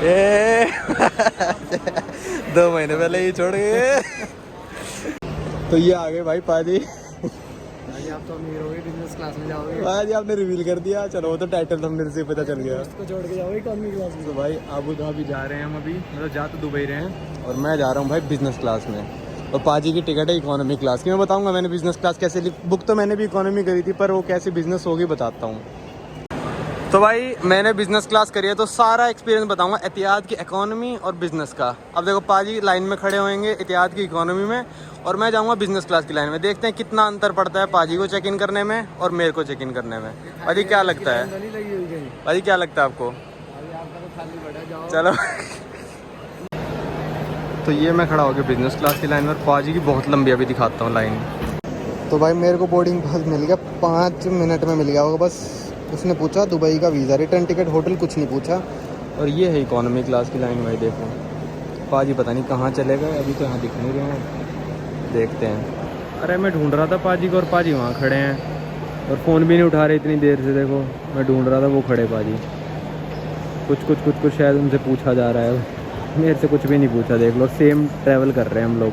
ए 2 महीने पहले ही छोड़ गए। तो ये आ गए भाई पाजी। आप तो अमीर हो गए, बिजनेस क्लास में जाओगे। पाजी आपने रिवील कर दिया, चलो वो तो टाइटल थंबनेल से पता चल गया। उसको छोड़ के जाओगे इकोनॉमी क्लास में। तो भाई अबू धाबी जा रहे हैं हम अभी, मतलब जा तो दुबई रहे हैं और मैं जा रहा हूँ भाई बिजनेस क्लास में। और पाजी की टिकट है इकोनॉमी क्लास की। मैं बताऊंगा मैंने बिजनेस क्लास कैसे ली। बुक तो मैंने भी इकोनॉमी करी थी, पर वो कैसे बिजनेस होगी बताता हूँ। तो भाई मैंने बिजनेस क्लास करी है तो सारा एक्सपीरियंस बताऊंगा एतिहाद की इकोनॉमी और बिजनेस का। अब देखो पाजी लाइन में खड़े होंगे एतिहाद की इकोनॉमी में और मैं जाऊंगा बिजनेस क्लास की लाइन में। देखते हैं कितना अंतर पड़ता है पाजी को चेक इन करने में और मेरे को चेक इन करने में। पाजी क्या लगता है? पाजी क्या लगता है आपको? चलो तो ये मैं खड़ा हो गया बिजनेस क्लास की लाइन में। पाजी की बहुत लंबी अभी दिखाता हूँ लाइन। तो भाई मेरे को बोर्डिंग पास मिल गया, 5 मिनट में मिल गया होगा बस। उसने पूछा दुबई का वीज़ा, रिटर्न टिकट, होटल कुछ नहीं पूछा। और ये है इकोनॉमी क्लास की लाइन। भाई देखो पाजी पता नहीं कहाँ चले गए, अभी तो यहाँ दिख नहीं रहे हैं। देखते हैं। अरे मैं ढूंढ रहा था पाजी को और पाजी वहाँ खड़े हैं और फ़ोन भी नहीं उठा रहे इतनी देर से। देखो मैं ढूंढ रहा था, वो खड़े पाजी। कुछ शायद उनसे पूछा जा रहा है, मेरे से कुछ भी नहीं पूछा। देख लो सेम ट्रैवल कर रहे हैं हम लोग।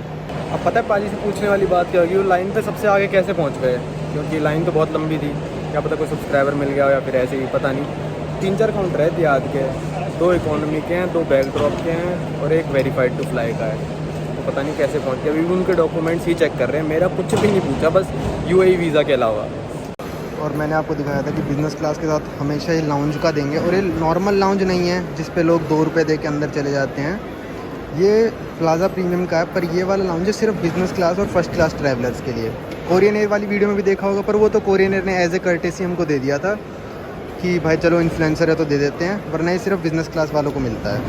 अब पता है पाजी से पूछने वाली बात क्या होगी, वो लाइन पे सबसे आगे कैसे पहुंच गए, क्योंकि लाइन तो बहुत लंबी थी। क्या पता कोई सब्सक्राइबर मिल गया या फिर ऐसे ही, पता नहीं। 3-4 काउंटर है एतिहाद के, 2 इकोनॉमी के हैं, 2 बैक ड्रॉप के हैं और 1 वेरीफाइड टू फ्लाई का है। तो पता नहीं कैसे पहुँच गया। अभी उनके डॉक्यूमेंट्स ही चेक कर रहे हैं, मेरा कुछ भी नहीं पूछा, बस UAE वीज़ा के अलावा। और मैंने आपको दिखाया था कि बिज़नेस क्लास के साथ हमेशा ये लाउंज का देंगे, और ये नॉर्मल लाउंज नहीं है जिस पे लोग 2 रुपये दे के अंदर चले जाते हैं। ये प्लाजा प्रीमियम का है, पर ये वाला लाउंज है सिर्फ बिज़नेस क्लास और फर्स्ट क्लास ट्रैवलर्स के लिए। कोरियन एयर वाली वीडियो में भी देखा होगा, पर वो तो कोरियन एयर ने एज ए कर्टेसी हमको दे दिया था कि भाई चलो इन्फ्लुएंसर है तो दे देते हैं, वरना ये सिर्फ बिज़नेस क्लास वालों को मिलता है।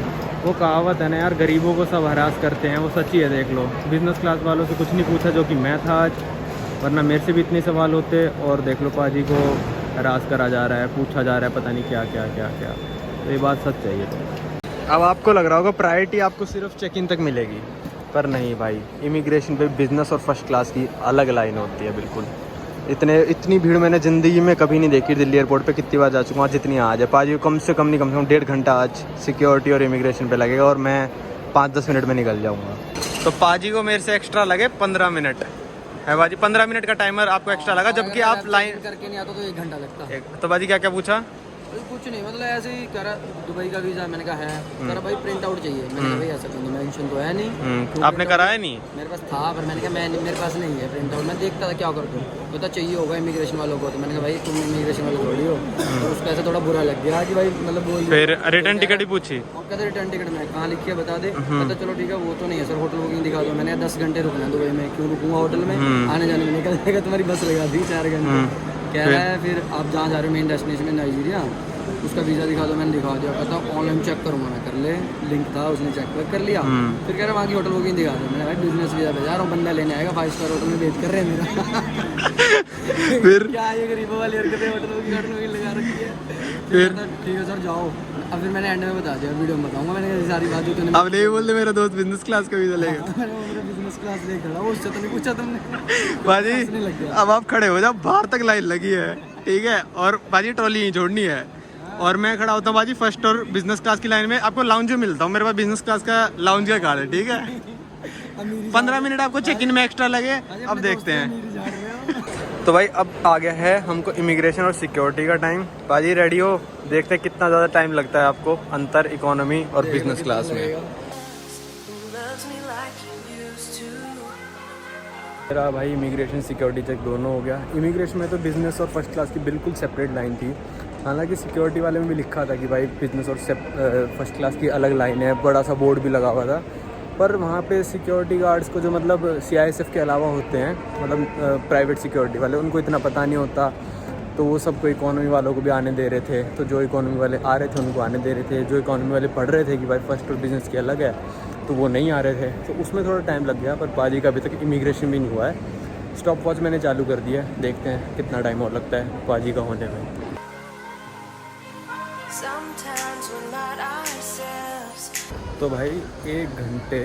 वो कहावत है ना यार, गरीबों को सब हरास करते हैं, वो सच्ची है। देख लो बिज़नेस क्लास वालों से कुछ नहीं पूछा, जो कि मैं था आज, वरना मेरे से भी इतने सवाल होते। और देख लो पाजी को हरास करा जा रहा है, पूछा जा रहा है पता नहीं क्या क्या क्या क्या। तो ये बात सच है। ये तो अब आपको लग रहा होगा प्रायोरिटी आपको सिर्फ चेक इन तक मिलेगी, पर नहीं भाई। इमिग्रेशन पे बिज़नेस और फर्स्ट क्लास की अलग लाइन होती है बिल्कुल। इतनी भीड़ मैंने ज़िंदगी में कभी नहीं देखी। दिल्ली एयरपोर्ट पे कितनी बार जा चुका हूँ, जितनी आज है। पाजी को कम से कम 1.5 घंटा आज सिक्योरिटी और इमिग्रेशन पे लगेगा, और मैं 5-10 मिनट में निकल जाऊँगा। तो पाजी को मेरे से एक्स्ट्रा लगे 15 मिनट है बाजी। 15 मिनट का टाइमर आपको एक्स्ट्रा लगा, जबकि आप लाइन करके नहीं आता तो 1 घंटा लगता है। तो बाजी क्या क्या पूछा? कुछ नहीं, मतलब ऐसे ही करा, दुबई का वीज़ा मैंने कहा है, करा भाई प्रिंट आउट चाहिए। मैंने कहा भाई ऐसा नहीं, मेंशन तो है नहीं। आपने कराया नहीं? मेरे पास था, पर मैंने कहा मेरे पास नहीं है प्रिंट आउट। मैं देखता था क्या कर दूँ, पता चाहिए होगा इमिग्रेशन वालों को। तो मैंने कहा भाई तुम इमिग्रेशन वाले थोड़ी हो। तो उसका ऐसा थोड़ा बुरा लग गया कि भाई मतलब वो फिर रिटर्न टिकट ही पूछी। और कहते रिटर्न टिकट में कहाँ लिखी है बता दे। कहता चलो ठीक है, वो तो नहीं है सर, होटल बुकिंग दिखा दो। मैंने 10 घंटे रुकना है दुबई में, क्यों रुकूंगा होटल में, आने जाने में निकल जाएगा, तुम्हारी बस लगा दी 4 घंटे। कह रहा है फिर आप जहाँ जा रहे हो मेन डेस्टिनेशन में नाइजीरिया, उसका वीज़ा दिखा दो। मैंने दिखा दिया। कहता ऑनलाइन चेक करूँगा मैं, कर ले, लिंक था उसने चेक कर लिया। फिर कह रहा वहाँ की होटल बुकिंग दिखा दो। मैंने भाई बिजनेस वीज़ा पे जा रहा हूँ, बंदा लेने आएगा 5 स्टार होटल में वेट कर रहे हैं मेरा। फिर क्या ये गरीबों वाली हरकतें, होटल बुकिंग लगा रखी है। फिर ठीक है सर जाओ। अब फिर मैंने एंड में बता दिया, वीडियो में बताऊंगा मैंने सारी बात। अब नहीं बोलते मेरा दोस्त बिजनेस क्लास का वीज़ा लेगा। बिजनेस क्लास ले खड़ा, उससे तो नहीं पूछा तुमने बाजी। अब आप खड़े हो जाओ, बाहर तक लाइन लगी है, ठीक है, और बाजी ट्रॉली ही छोड़नी है। और मैं खड़ा होता हूँ बाजी फर्स्ट और बिजनेस क्लास की लाइन में। आपको लाउंज में मिलता हूँ, मेरे पास बिजनेस क्लास का लाउंज का कार्ड है, ठीक है। 15 मिनट आपको चेक इन में एक्स्ट्रा लगे। अब देखते हैं। तो भाई अब आ गया है हमको इमिग्रेशन और सिक्योरिटी का टाइम। बाजी रेडी हो? देखते हैं कितना ज़्यादा टाइम लगता है आपको अंतर इकोनॉमी और बिजनेस क्लास में। मेरा भाई इमिग्रेशन सिक्योरिटी चेक दोनों हो गया। इमिग्रेशन में तो बिज़नेस और फर्स्ट क्लास की बिल्कुल सेपरेट लाइन थी। हालांकि सिक्योरिटी वाले में भी लिखा था कि भाई बिज़नेस और फर्स्ट क्लास की अलग लाइन है, बड़ा सा बोर्ड भी लगा हुआ था। पर वहाँ पे सिक्योरिटी गार्ड्स को जो मतलब CISF के अलावा होते हैं, मतलब प्राइवेट सिक्योरिटी वाले, उनको इतना पता नहीं होता। तो वो सबको इकोनॉमी वालों को भी आने दे रहे थे। तो जो इकोनॉमी वाले आ रहे थे उनको आने दे रहे थे, जो इकोनॉमी वाले पढ़ रहे थे कि भाई फर्स्ट और बिज़नेस की अलग है, तो वो नहीं आ रहे थे। तो उसमें थोड़ा टाइम लग गया। पर पाजी का अभी तक इमिग्रेशन भी नहीं हुआ है। स्टॉप वॉच मैंने चालू कर दिया है, देखते हैं कितना टाइम और लगता है पाजी का होने में। तो भाई 1 घंटे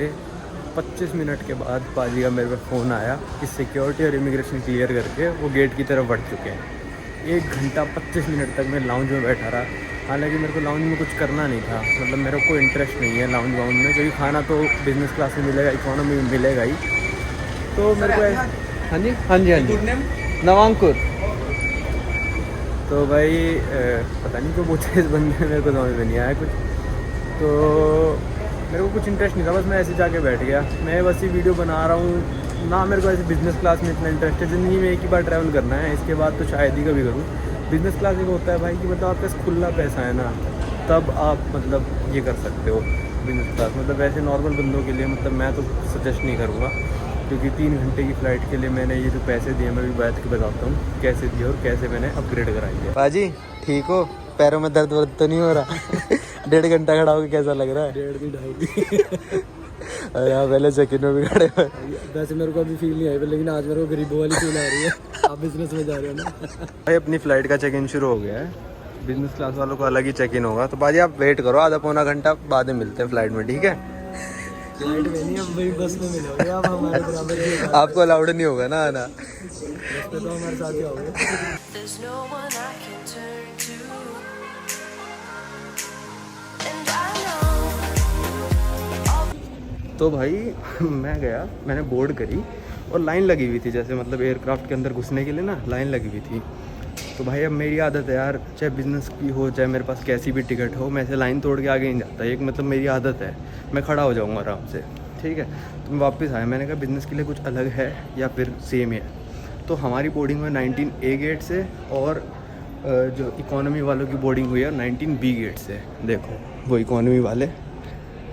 25 मिनट के बाद पाजी का मेरे पे फ़ोन आया कि सिक्योरिटी और इमिग्रेशन क्लियर करके वो गेट की तरफ बढ़ चुके हैं। 1 घंटा 25 मिनट तक मैं लाउंज में बैठा रहा। हालांकि मेरे को लाउंज में कुछ करना नहीं था, मतलब मेरे को इंटरेस्ट नहीं है लाउंज वाउंज में, क्योंकि खाना तो बिज़नेस क्लास में मिलेगा, इकोनॉमी में मिलेगा ही। तो मेरे को हाँ जी हाँ जी हाँ जी नवांकुर। तो भाई पता नहीं क्यों पूछे इस बंदे ने, मेरे को समझ में नहीं आया कुछ। तो मेरे को कुछ इंटरेस्ट नहीं था, बस मैं ऐसे जाके बैठ गया। मैं बस ये वीडियो बना रहा हूँ ना, मेरे को ऐसे बिज़नेस क्लास में इतना इंटरेस्ट है। ज़िंदगी में एक ही बार ट्रैवल करना है, इसके बाद तो शायद ही कभी करूँ। बिज़नेस क्लास एक होता है भाई कि मतलब आपके पास खुला पैसा है ना, तब आप मतलब ये कर सकते हो बिज़नेस क्लास। मतलब वैसे नॉर्मल बंदों के लिए मतलब मैं तो सजेस्ट नहीं करूँगा, क्योंकि 3 घंटे की फ़्लाइट के लिए मैंने ये जो पैसे दिए, मैं भी बैठ के बताता हूँ कैसे दिए और कैसे मैंने अपग्रेड कराई है। बाजी ठीक हो? पैरों में दर्द वर्द तो नहीं हो रहा? 1.5 घंटा खड़ा होकर कैसा लग रहा है? 1.5 अरे हाँ, पहले चेक इन में भी खड़े हुए। वैसे मेरे को अभी फील नहीं आई, लेकिन आज मेरे को गरीबों वाली फील आ रही है। आप बिजनेस में जा रहे हो ना। भाई अपनी फ़्लाइट का चेक इन शुरू हो गया है, बिज़नेस क्लास वालों को अलग ही चेक इन होगा। तो बाजी आप वेट करो, आधा पौना घंटा बाद में मिलते हैं फ़्लाइट में, ठीक है? फ्लाइट में नहीं, हम वही बस में मिलोगे आप हमारे बराबर। आपको अलाउड नहीं होगा ना आना। बस पे तो हमारे साथ ही आओगे। There's no one I can turn to, and I know all तो भाई मैं गया, मैंने बोर्ड करी और लाइन लगी हुई थी, जैसे मतलब एयरक्राफ्ट के अंदर घुसने के लिए ना लाइन लगी हुई थी। तो भाई अब मेरी आदत है यार, चाहे बिज़नेस की हो चाहे मेरे पास कैसी भी टिकट हो, मैं ऐसे लाइन तोड़ के आगे नहीं जाता। एक मतलब मेरी आदत है, मैं खड़ा हो जाऊँगा आराम से, ठीक है। तो मैं वापस आया, मैंने कहा बिज़नेस के लिए कुछ अलग है या फिर सेम ही है। तो हमारी बोर्डिंग हुई 19A गेट से, और जो इकोनॉमी वालों की बोर्डिंग हुई है 19B गेट से। देखो वो इकोनॉमी वाले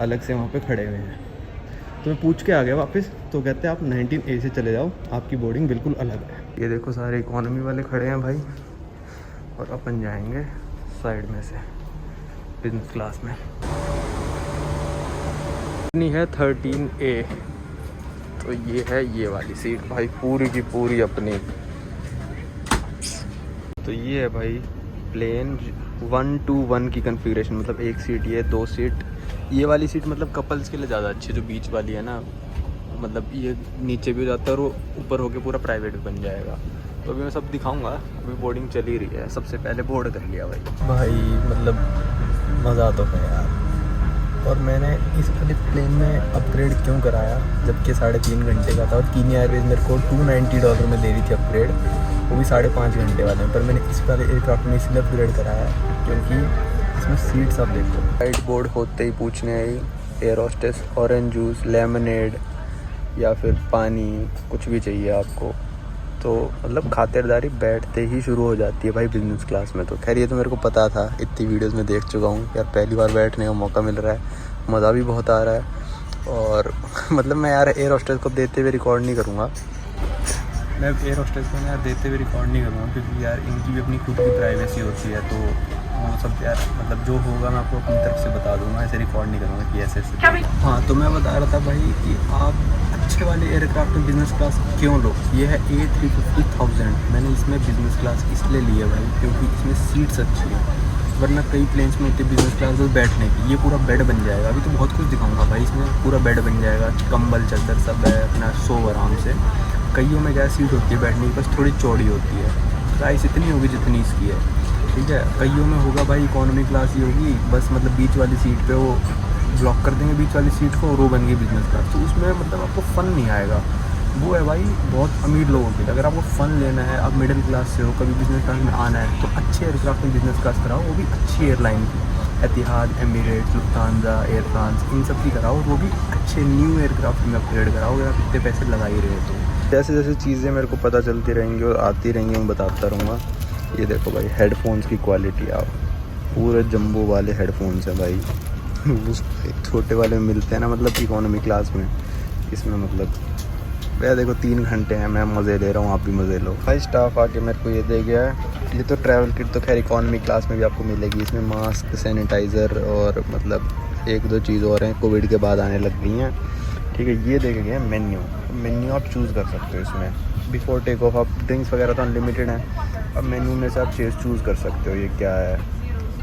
अलग से वहाँ पे खड़े हुए हैं। तो मैं पूछ के आ गया वापस, तो कहते हैं आप 19A से चले जाओ, आपकी बोर्डिंग बिल्कुल अलग है। ये देखो सारे इकोनॉमी वाले खड़े हैं भाई, और अपन जाएंगे साइड में से बिज़नेस क्लास में। इतनी है 13A, तो ये है ये वाली सीट भाई, पूरी की पूरी अपनी। तो ये है भाई प्लेन 1-to-1 की कन्फिग्रेशन, मतलब एक सीट ये, 2 सीट। ये वाली सीट मतलब कपल्स के लिए ज़्यादा अच्छी, जो बीच वाली है ना, मतलब ये नीचे भी हो जाता है और वो ऊपर होके पूरा प्राइवेट भी बन जाएगा। तो अभी मैं सब दिखाऊंगा, अभी बोर्डिंग चल ही रही है। सबसे पहले बोर्ड कर लिया भाई मतलब मज़ा तो है यार। और मैंने इस वाले प्लेन में अपग्रेड क्यों कराया, जबकि 3.5 घंटे का था, और कीनिया एयरवेज मेरे को $290 में दे रही थी अपग्रेड, वो भी 5.5 घंटे वाले में। पर मैंने इस वाले एयरक्राफ्ट में इसलिए अपग्रेड कराया क्योंकि इसमें सीट्स आप देखो। वाइट बोर्ड होते ही पूछने आई air hostess, orange juice, lemonade या फिर पानी, कुछ भी चाहिए आपको। तो मतलब खातिरदारी बैठते ही शुरू हो जाती है भाई बिज़नेस क्लास में। तो खैर ये तो मेरे को पता था, इतनी वीडियोस में देख चुका हूँ यार, पहली बार बैठने का मौका मिल रहा है, मज़ा भी बहुत आ रहा है। और मतलब मैं यार एयर होस्टेस को देते हुए रिकॉर्ड नहीं करूँगा, मैं एयर होस्टेस को यार देते हुए रिकॉर्ड नहीं करूँगा, क्योंकि यार इनकी भी अपनी खुद की प्राइवेसी होती है। तो वो सब यार मतलब जो होगा मैं आपको अपनी तरफ से बता दूंगा, ऐसे रिकॉर्ड नहीं करूँगा कि ऐसे। हाँ तो मैं बता रहा था भाई कि आप अच्छे वाले एयरक्राफ्ट में बिज़नेस क्लास क्यों लो। ये है A350,000, मैंने इसमें बिज़नेस क्लास इसलिए ली है भाई क्योंकि इसमें सीट्स अच्छी हैं, वरना कई प्लेन्स में होती है बिज़नेस क्लास में बैठने की। ये पूरा बेड बन जाएगा, अभी तो बहुत कुछ दिखाऊंगा भाई, इसमें पूरा बेड बन जाएगा, कंबल चादर सब है, अपना सो आराम से। कईयों में क्या सीट होती है बैठने की, बस थोड़ी चौड़ी होती है, प्राइस इतनी होगी जितनी इसकी है, ठीक है। कईयों में होगा भाई इकोनॉमी क्लास ही होगी, बस मतलब बीच वाली सीट पे वो ब्लॉक कर देंगे बीच वाली सीट को, और वो बन गई बिज़नेस क्लास। तो उसमें मतलब आपको फ़न नहीं आएगा। वो है भाई बहुत अमीर लोगों के लिए। अगर आपको फ़न लेना है, आप मिडिल क्लास से हो, कभी बिज़नेस क्लास में आना है, तो अच्छे एयरक्राफ्ट में बिज़नेस क्लास कराओ, वो भी अच्छी एयरलाइन की, एतिहाद, एमिरेट्स, लुफ्तांजा, एयर फ्रांस, इन सब की कराओ, वो भी अच्छे न्यू एयरक्राफ्ट में अपग्रेड कराओ, अगर आप इतने पैसे लगा ही रहे हो तो। जैसे जैसे चीज़ें मेरे को पता चलती रहेंगी और आती रहेंगी, मैं बताता रहूँगा। ये देखो भाई हेडफोन्स की क्वालिटी, आप पूरे जंबो वाले हेडफोन्स हैं भाई, उस छोटे वाले में मिलते हैं ना, मतलब इकोनॉमी क्लास में, इसमें मतलब भैया देखो 3 घंटे हैं, मैं मज़े ले रहा हूँ, आप भी मज़े लो भाई। स्टाफ आके मेरे को ये दे गया है, ये तो ट्रैवल किट तो खैर इकोनॉमी क्लास में भी आपको मिलेगी। इसमें मास्क, सैनिटाइज़र और मतलब 1-2 चीज़ और हैं, कोविड के बाद आने लग गई हैं, ठीक है। ये देखे गए मेन्यू आप चूज़ कर सकते हो इसमें। बिफोर टेक ऑफ आप ड्रिंक्स वगैरह तो अनलिमिटेड हैं, अब मेन्यू में से आप चूज़ कर सकते हो ये क्या है,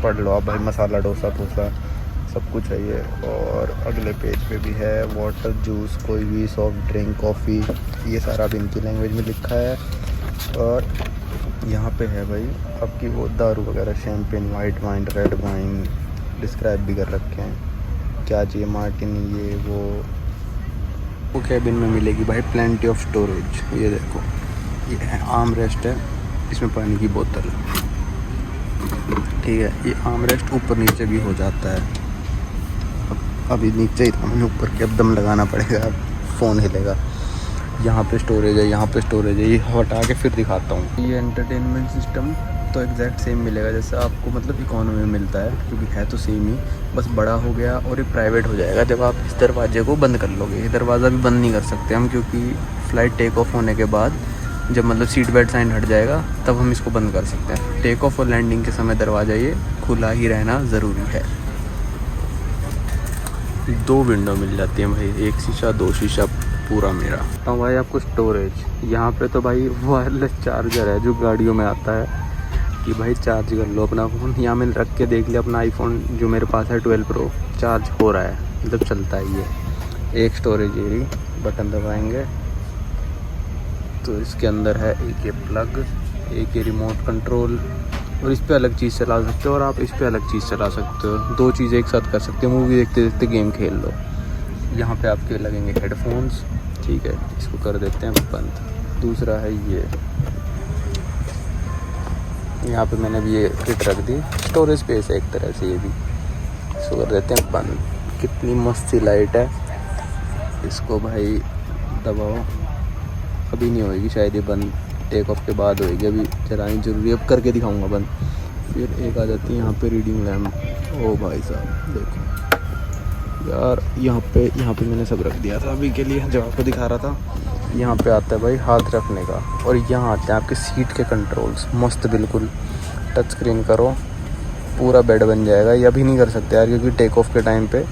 पढ़ लो आप भाई। मसाला डोसा सब कुछ है ये। और अगले पेज पे भी है वाटर, जूस, कोई भी सॉफ्ट ड्रिंक, कॉफ़ी, ये सारा भी इनकी लैंग्वेज में लिखा है। और यहाँ पे है भाई आपकी वो दारू वगैरह, champagne, white wine, red wine, describe भी कर रखे हैं क्या चाहिए, मार्टिनी, ये वो कैबिन में मिलेगी भाई प्लेंटी ऑफ स्टोरेज। ये देखो, ये है आर्म रेस्ट है, इसमें पानी की बोतल, ठीक है। ये आर्म रेस्ट ऊपर नीचे भी हो जाता है। अभी नीचे ही था, मैंने ऊपर के अब दम लगाना पड़ेगा, फ़ोन हिलेगा। यहाँ पे स्टोरेज है, यहाँ पे स्टोरेज है, ये हटा के फिर दिखाता हूँ। ये एंटरटेनमेंट सिस्टम तो एग्जैक्ट सेम मिलेगा जैसे आपको मतलब इकोनॉमी में मिलता है, क्योंकि है तो सेम ही, बस बड़ा हो गया और ये प्राइवेट हो जाएगा जब आप इस दरवाजे को बंद कर लोगे। ये दरवाज़ा भी बंद नहीं कर सकते हम, क्योंकि फ़्लाइट टेक ऑफ होने के बाद जब मतलब सीट बेल्ट साइन हट जाएगा तब हम इसको बंद कर सकते हैं। टेक ऑफ और लैंडिंग के समय दरवाज़ा ये खुला ही रहना ज़रूरी है। 2 विंडो मिल जाती हैं भाई, 1 शीशा 2 शीशा पूरा मेरा। तो भाई आपको स्टोरेज यहाँ पे तो भाई वायरलेस चार्जर है जो गाड़ियों में आता है कि भाई चार्ज कर लो अपना फ़ोन। यहाँ मैंने रख के देख लिया अपना आईफोन जो मेरे पास है 12 प्रो, चार्ज हो रहा है, मतलब चलता है ये। एक स्टोरेज एरी, बटन दबाएंगे तो इसके अंदर है एक ये प्लग, एक ये रिमोट कंट्रोल, और इस पे अलग चीज़ चला सकते हो और आप इस पे अलग चीज़ चला सकते हो। 2 चीज़ें एक साथ कर सकते हो, मूवी देखते देखते गेम खेल लो। यहाँ पे आपके लगेंगे हेडफोन्स, ठीक है, इसको कर देते हैं बंद। दूसरा है ये, यहाँ पे मैंने भी ये किट रख दी, स्टोरेज स्पेस है एक तरह से ये भी, इसको कर देते हैं बंद। कितनी मस्त सी लाइट है, इसको भाई दबाओ, अभी नहीं होएगी शायद ये बंद, टेक ऑफ के बाद होएगी, अभी चलानी जरूरी है, अब करके दिखाऊंगा बंद। फिर एक आ जाती है यहाँ पे रीडिंग लैम्प, ओ भाई साहब देखो यार, यहाँ पे मैंने सब रख दिया था अभी के लिए जब आपको दिखा रहा था। यहाँ पे आता है भाई हाथ रखने का, और यहाँ आते हैं आपके सीट के कंट्रोल्स, मस्त बिल्कुल टच स्क्रीन करो, पूरा बेड बन जाएगा। ये अभी नहीं कर सकते यार, क्योंकि टेक ऑफ के टाइम पे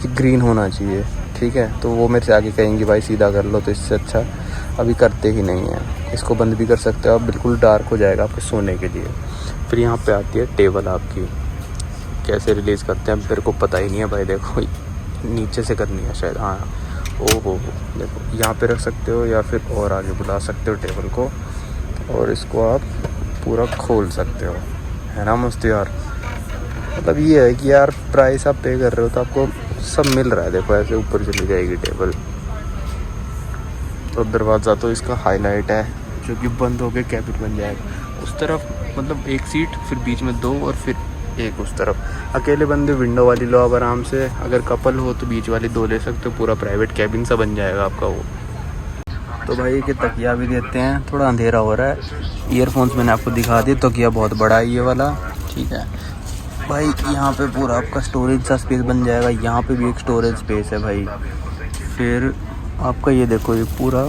ग्रीन होना चाहिए, ठीक है, तो वो मेरे से आगे कहेंगे भाई सीधा कर लो, तो इससे अच्छा अभी करते ही नहीं है। इसको बंद भी कर सकते हो आप, बिल्कुल डार्क हो जाएगा आपके सोने के लिए। फिर यहाँ पे आती है टेबल आपकी, कैसे रिलीज़ करते हैं मेरे को पता ही नहीं है भाई, देखो नीचे से करनी है शायद, हाँ ओहो देखो यहाँ पे रख सकते हो, या फिर और आगे बुला सकते हो टेबल को, और इसको आप पूरा खोल सकते हो, है ना मस्त यार। मतलब ये है कि यार प्राइस आप पे कर रहे हो तो आपको सब मिल रहा है। देखो ऐसे ऊपर चली जाएगी टेबल, तो दरवाज़ा तो इसका हाईलाइट है जो कि बंद होकर कैबिन बन जाएगा। उस तरफ मतलब एक सीट, फिर बीच में 2 और फिर एक उस तरफ। अकेले बंदे विंडो वाली लो आप आराम से, अगर कपल हो तो बीच वाली 2 ले सकते हो, पूरा प्राइवेट कैबिन सा बन जाएगा आपका वो। तो भाई कि तकिया भी देते हैं, थोड़ा अंधेरा हो रहा है। ईयरफोन्स मैंने आपको दिखा दिए, तकिया बहुत बड़ा है ये वाला, ठीक है भाई। यहाँ पे पूरा आपका स्टोरेज सा स्पेस बन जाएगा, यहाँ पे भी एक स्टोरेज स्पेस है भाई। फिर आपका ये देखो, ये पूरा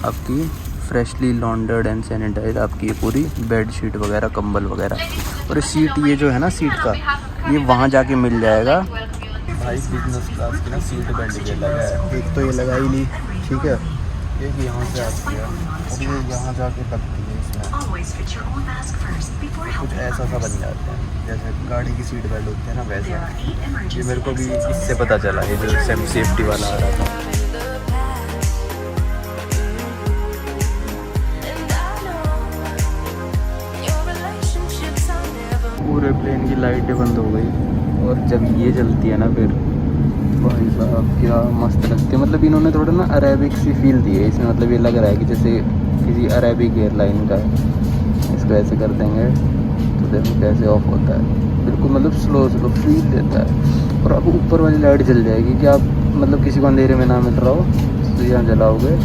आपकी फ्रेशली लॉन्डर्ड एंड सैनिटाइज आपकी ये पूरी बेड शीट वगैरह, कंबल वगैरह, और सीट ये जो है ना सीट का, ये वहाँ जाके मिल जाएगा भाई। बिजनेस क्लास की ना सीट बेल्ट ये लगा है, एक तो ये लगा ही नहीं, ठीक है, एक यहाँ से आती है और ये यहाँ जाके लगती है इसमें, कुछ ऐसा सा बन जाता है जैसे गाड़ी की सीट बेल्ट होती है ना वैसा। ये मेरे को भी इससे पता चला, ये जो सेफ्टी वाला आ रहा था। पूरे प्लेन की लाइटें बंद हो गई, और जब ये जलती है ना फिर भाई साहब क्या मस्त लगती है। मतलब इन्होंने थोड़ा ना अरेबिक सी फील दी है इसमें, मतलब ये लग रहा है कि जैसे किसी अरेबिक एयरलाइन का है। इसको ऐसे कर देंगे तो देखो कैसे ऑफ होता है, बिल्कुल मतलब स्लो फील देता है। और अब ऊपर वाली लाइट जल जाएगी कि आप मतलब किसी को अंधेरे में ना मिल रहा हो तो यहाँ जलाओगे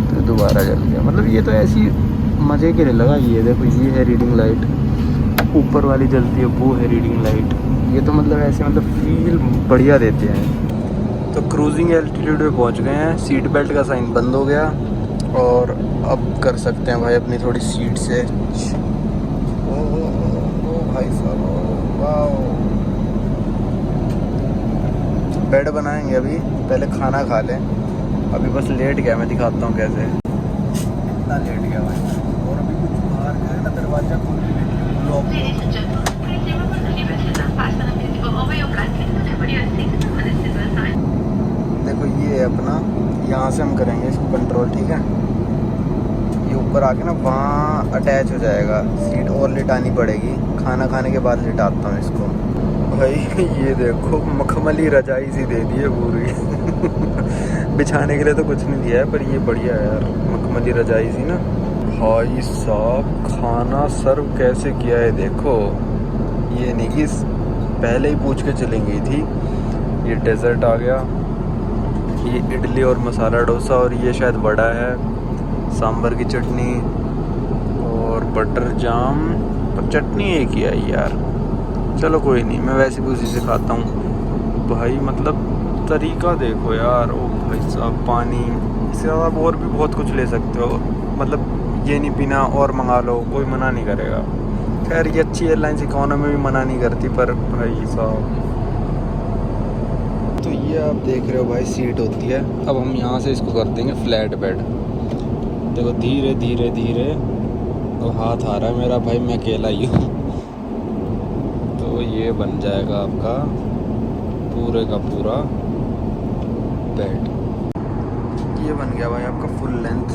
तो दोबारा जल गया। मतलब ये तो ऐसी मज़े के लिए लगा। ये देखो ये है रीडिंग लाइट, ऊपर वाली जलती है वो है रीडिंग लाइट। ये तो मतलब ऐसे मतलब फील बढ़िया देते हैं। तो क्रूजिंग एल्टीट्यूड पे पहुंच गए हैं, सीट बेल्ट का साइन बंद हो गया, और अब कर सकते हैं भाई अपनी थोड़ी सीट से। ओ भाई साहब, वाओ। बेड बनाएंगे अभी, पहले खाना खा लें। अभी बस लेट गया, मैं दिखाता हूँ कैसे। इतना लेट गया भाई, और अभी कुछ बाहर गया ना, दरवाजा खोल के देखो ये है अपना, यहाँ से हम करेंगे इसको कंट्रोल, ठीक है। ये ऊपर ऊपर आके ना वहाँ अटैच हो जाएगा, सीट और लिटानी पड़ेगी। खाना खाने के बाद लिटाता हूँ इसको। भाई ये देखो मखमली रजाई सी दे दी है पूरी बिछाने के लिए तो कुछ नहीं दिया है, पर ये बढ़िया है यार, मखमली रजाई सी ना। भाई साहब खाना सर्व कैसे किया है देखो, ये नहीं कि पहले ही पूछ के चली गई थी। ये डेजर्ट आ गया, ये इडली और मसाला डोसा, और ये शायद वड़ा है, सांभर की चटनी और बटर जाम। पर चटनी एक ही आई यार, चलो कोई नहीं, मैं वैसे भी उसी से खाता हूँ। भाई मतलब तरीका देखो यार, ओ भाई साहब पानी, इससे ज़्यादा आप और भी बहुत कुछ ले सकते हो, मतलब ये नहीं पीना और मंगा लो, कोई मना नहीं करेगा। खैर ये अच्छी एयरलाइंस इकोनॉमी भी मना नहीं करती, पर भाई साहब। तो ये आप देख रहे हो भाई सीट होती है। अब हम यहाँ से इसको कर देंगे फ्लैट बेड। देखो धीरे धीरे धीरे, तो हाथ आ रहा है मेरा भाई, मैं अकेला ही हूँ। तो ये बन जाएगा आपका पूरे का पूरा बेड। ये बन गया भाई आपका फुल लेंथ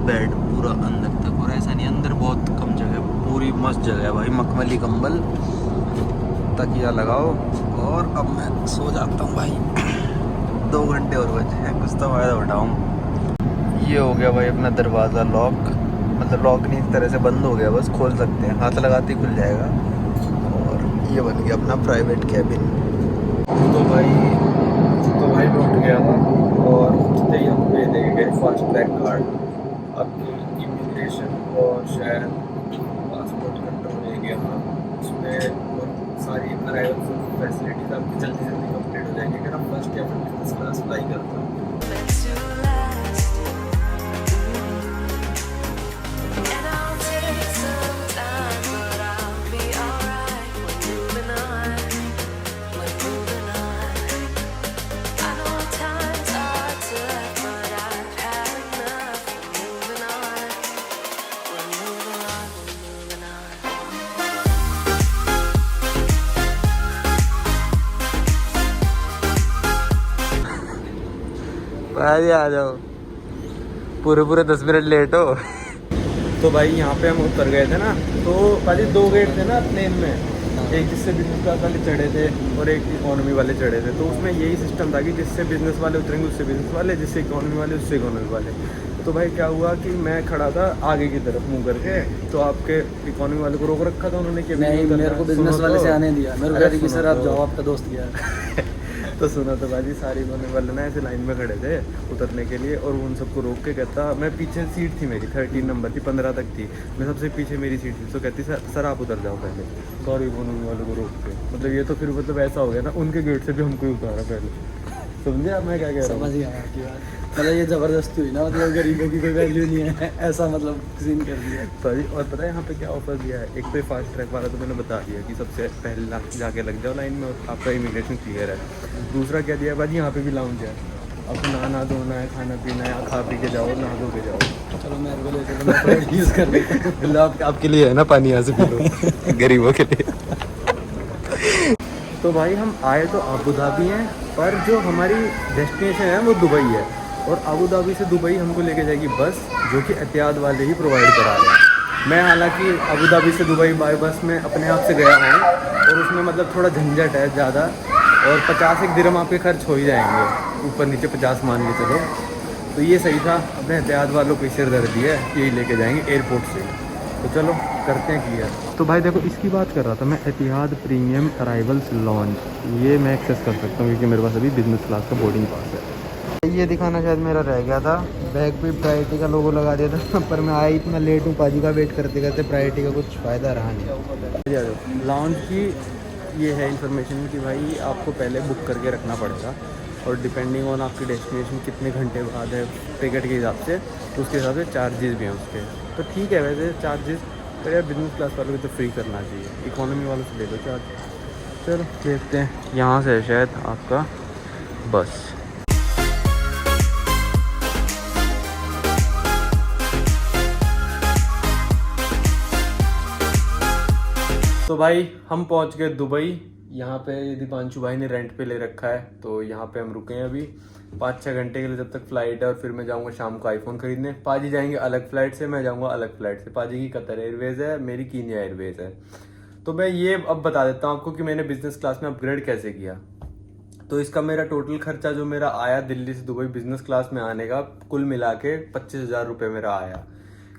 बेड पूरा अंदर तक, और ऐसा नहीं अंदर बहुत कम जगह, पूरी मस्त जगह है भाई। मखमली कंबल, तकिया लगाओ, और अब मैं सो जाता हूँ भाई 2 घंटे और बचे हैं, कुछ तो फ़ायदा उठाऊँ। ये हो गया भाई अपना दरवाज़ा लॉक, मतलब लॉक नहीं, इस तरह से बंद हो गया, बस खोल सकते हैं, हाथ लगाते ही खुल जाएगा। और ये बन गया अपना प्राइवेट कैबिन। तो भाई लौट गया था, और उठते ही हमको ये देखे गए फास्ट ट्रैक कार्ड, आपकी इमिग्रेशन और शायद पासपोर्ट कंट्रोल एरिया, उसमें सारी अराइवल फैसिलिटीज आपकी जल्दी जल्दी कंप्लीट हो जाएंगी अगर आप फर्स्ट या फिर बिजनेस क्लास फ्लाई करते हो। meant to last. And I'll take some time, but I'll be alright. We're moving on. We're moving on. I know times are tough, but I've had enough. We're moving on. We're moving on. We're moving on. भाई आ जाओ, पूरे 10 minute late हो। तो भाई यहाँ पे हम उतर गए थे ना, तो भाई 2 गेट थे ना प्लेन में, एक जिससे बिजनेस क्लास वाले चढ़े थे और एक इकोनॉमी वाले चढ़े थे। तो उसमें यही सिस्टम था कि जिससे बिजनेस वाले उतरेंगे उससे बिजनेस वाले, जिससे इकोनॉमी वाले उससे इकोनॉमी वाले। तो भाई क्या हुआ कि मैं खड़ा था आगे की तरफ मुँह करके, तो आपके इकोनॉमी वाले को रोक रखा था उन्होंने कि नहीं, मेरे को बिजनेस वाले से आने दिया, मेरे को कह रही कि सर आप जाओ, आपका दोस्त गया। तो सुना तो भाजी सारी इकोनॉमी वाले ना ऐसे लाइन में खड़े थे उतरने के लिए, और उन सबको रोक के कहता, मैं पीछे सीट थी मेरी 13 नंबर थी, 15 तक थी, मैं सबसे पीछे मेरी सीट थी। तो कहती सर आप उतर जाओ पहले, सॉरी इकोनॉमी वालों को रोक के। मतलब ये तो फिर मतलब ऐसा हो गया ना, उनके गेट से भी हमको ही उतारा पहले। समझे आप मैं क्या कह रहा हूँ? समझ गया आपकी बात। मतलब ये ज़बरदस्ती हुई ना, मतलब गरीबों की कोई वैल्यू नहीं है, ऐसा मतलब सीन कर दिया। सॉरी। और पता है यहाँ पे क्या ऑफर दिया है? एक तो फास्ट ट्रैक वाला तो मैंने बता दिया कि सबसे पहले जाके लग जाओ लाइन में और आपका इमिग्रेशन क्लियर है। दूसरा क्या दिया है भाजी, यहाँ पे भी लाउंज है, अब नहाना धोना है, खाना पीना है, खा पी के जाओ, नहा धो के जाओ। चलो मेरे को लेकर तो मैं यूज़ कर लेता हूँ। आपके लिए है ना पानी, यहाँ से पी लो गरीबों के लिए। तो भाई हम आए तो अबू धाबी हैं, पर जो हमारी डेस्टिनेशन है वो दुबई है, और अबू धाबी से दुबई हमको लेके जाएगी बस, जो कि एतिहाद वाले ही प्रोवाइड करा रहे हैं। मैं हालांकि अबू धाबी से दुबई बाय बस में अपने आप से गया हूँ, और उसमें मतलब थोड़ा झंझट है ज़्यादा, और 50 दिरहम आपके खर्च हो ही जाएंगे, ऊपर नीचे 50 मान के चलो। तो ये सही था, अपने एतिहाद वालों को सिरदर्दी है, यही लेके जाएंगे एयरपोर्ट से। तो चलो करते हैं क्लियर। तो भाई देखो इसकी बात कर रहा था मैं, एतिहाद प्रीमियम अराइवल्स लॉन्च, ये मैं एक्सेस कर सकता हूँ क्योंकि मेरे पास अभी बिजनेस क्लास का बोर्डिंग पास है। ये दिखाना शायद मेरा रह गया था, बैग पे प्रायोरिटी का लोगो लगा दिया था पर मैं आया इतना लेट हूँ, पाजी का वेट करते करते प्रायोरिटी का कुछ फ़ायदा रहा नहीं। लॉन्च की ये है इन्फॉर्मेशन कि भाई आपको पहले बुक करके रखना पड़ेगा, और डिपेंडिंग ऑन आपकी डेस्टिनेशन कितने घंटे बाद है टिकट के हिसाब से, तो उसके हिसाब से चार्जेस भी हैं उसके। तो ठीक है वैसे चार्जेस, पर यार बिजनेस क्लास वालों को तो फ्री करना चाहिए, इकोनॉमी वालों से ले लो चार्ज। चलो देखते हैं, यहाँ से है शायद आपका बस। तो भाई हम पहुँच गए दुबई। यहाँ पे दीपांशु भाई ने रेंट पे ले रखा है, तो यहाँ पे हम रुके हैं अभी। 5-6 घंटे के लिए जब तक फ्लाइट है, और फिर मैं जाऊंगा शाम को आईफोन खरीदने। पाजी जाएंगे अलग फ्लाइट से, मैं जाऊंगा अलग फ्लाइट से। पाजी की कतर एयरवेज है, मेरी कीनिया एयरवेज है। तो मैं ये अब बता देता हूँ आपको कि मैंने बिजनेस क्लास में अपग्रेड कैसे किया। तो इसका मेरा टोटल खर्चा जो मेरा आया दिल्ली से दुबई बिजनेस क्लास में आने का, कुल मिला के 25,000 रुपये मेरा आया।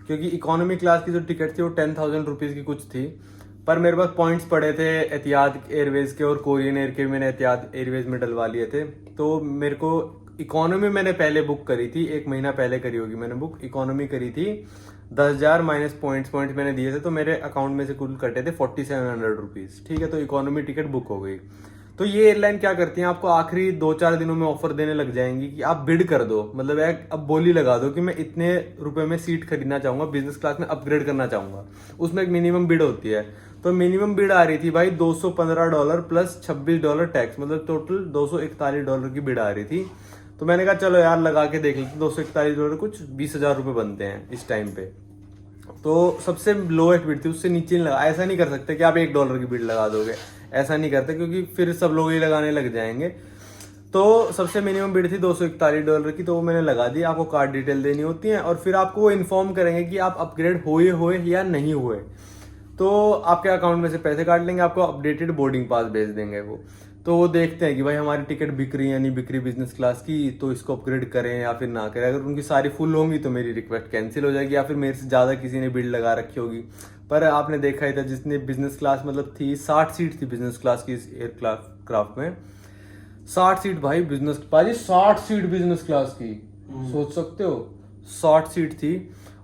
क्योंकि इकोनॉमी क्लास की जो टिकट थी वो 10,000 रुपीज़ की कुछ थी, पर मेरे पास पॉइंट्स पड़े थे एतिहाद एयरवेज के और कोरियन एयर के, मैंने एतिहाद एयरवेज में डलवा लिए थे। तो मेरे को इकोनॉमी मैंने पहले बुक करी थी, 1 महीना पहले करी होगी मैंने बुक। इकोनॉमी करी थी 10,000 माइनस पॉइंट्स मैंने दिए थे, तो मेरे अकाउंट में से कुल कटे थे 4700 रुपीज़। ठीक है, तो इकोनॉमी टिकट बुक हो गई। तो ये एयरलाइन क्या करती है, आपको आखिरी 2-4 दिनों में ऑफर देने लग जाएंगी कि आप बिड कर दो, मतलब एक अब बोली लगा दो कि मैं इतने रुपए में सीट खरीदना चाहूंगा, बिजनेस क्लास में अपग्रेड करना चाहूंगा। उसमें एक मिनिमम बिड होती है। तो मिनिमम बिड आ रही थी भाई $215 प्लस $26 टैक्स, मतलब टोटल $241 की बिड आ रही थी। तो मैंने कहा चलो यार लगा के देख लेते, $241 कुछ 20,000 रुपये बनते हैं इस टाइम पे। तो सबसे लोएस्ट बिड थी, उससे नीचे नहीं लगा। ऐसा नहीं कर सकते कि आप $1 की बिड लगा दोगे, ऐसा नहीं करते, क्योंकि फिर सब लोग ही लगाने लग जाएंगे। तो सबसे मिनिमम बिड थी $241 की, तो वो मैंने लगा दी। आपको कार्ड डिटेल देनी होती है, और फिर आपको वो इन्फॉर्म करेंगे कि आप अपग्रेड हुए या नहीं हुए। तो आपके अकाउंट में से पैसे काट लेंगे, आपको अपडेटेड बोर्डिंग पास भेज देंगे वो। तो वो देखते हैं कि भाई हमारी टिकट बिक रही है या नहीं बिक रही बिजनेस क्लास की, तो इसको अपग्रेड करें या फिर ना करें। अगर उनकी सारी फुल होंगी तो मेरी रिक्वेस्ट कैंसिल हो जाएगी, या फिर मेरे से ज़्यादा किसी ने बिल लगा रखी होगी। पर आपने देखा ही था जिसने बिजनेस क्लास मतलब थी 60 सीट थी बिजनेस क्लास की इस एयर क्राफ्ट में, 60 सीट भाई बिजनेस पाजी, 60 सीट बिजनेस क्लास की, सोच सकते हो 60 सीट थी,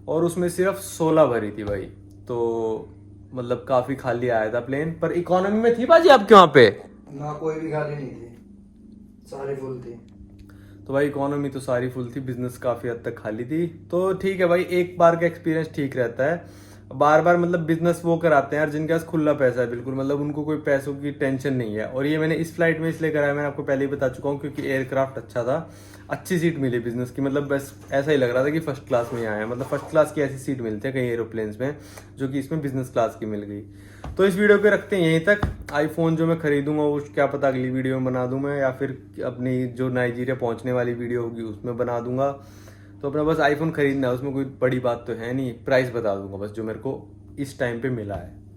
और उसमें सिर्फ 16 भरी थी भाई। तो मतलब काफी खाली आया था प्लेन। पर इकोनॉमी में थी बाजी आपके वहां पे ना, कोई भी खाली नहीं थी, सारी फुल थी। तो भाई इकोनॉमी तो सारी फुल थी, बिजनेस काफी हद तक खाली थी। तो ठीक है भाई, एक बार का एक्सपीरियंस ठीक रहता है। बार बार मतलब बिजनेस वो कराते हैं यार जिनके पास खुला पैसा है, बिल्कुल मतलब उनको कोई पैसों की टेंशन नहीं है। और ये मैंने इस फ्लाइट में इसलिए कराया, मैंने आपको पहले ही बता चुका हूँ, क्योंकि एयरक्राफ्ट अच्छा था, अच्छी सीट मिली बिजनेस की। मतलब बस ऐसा ही लग रहा था कि फर्स्ट क्लास में आया, मतलब फर्स्ट क्लास की ऐसी सीट मिलती है कई एरोप्लेन्स में, जो कि इसमें बिजनेस क्लास की मिल गई। तो इस वीडियो पे रखते हैं यहीं तक। आईफोन जो मैं खरीदूंगा वो क्या पता अगली वीडियो में बना दूं मैं, या फिर अपनी जो नाइजीरिया पहुंचने वाली वीडियो होगी उसमें बना दूंगा। तो अपना बस आईफोन खरीदना है, उसमें कोई बड़ी बात तो है नहीं, प्राइस बता दूंगा बस जो मेरे को इस टाइम पे मिला है।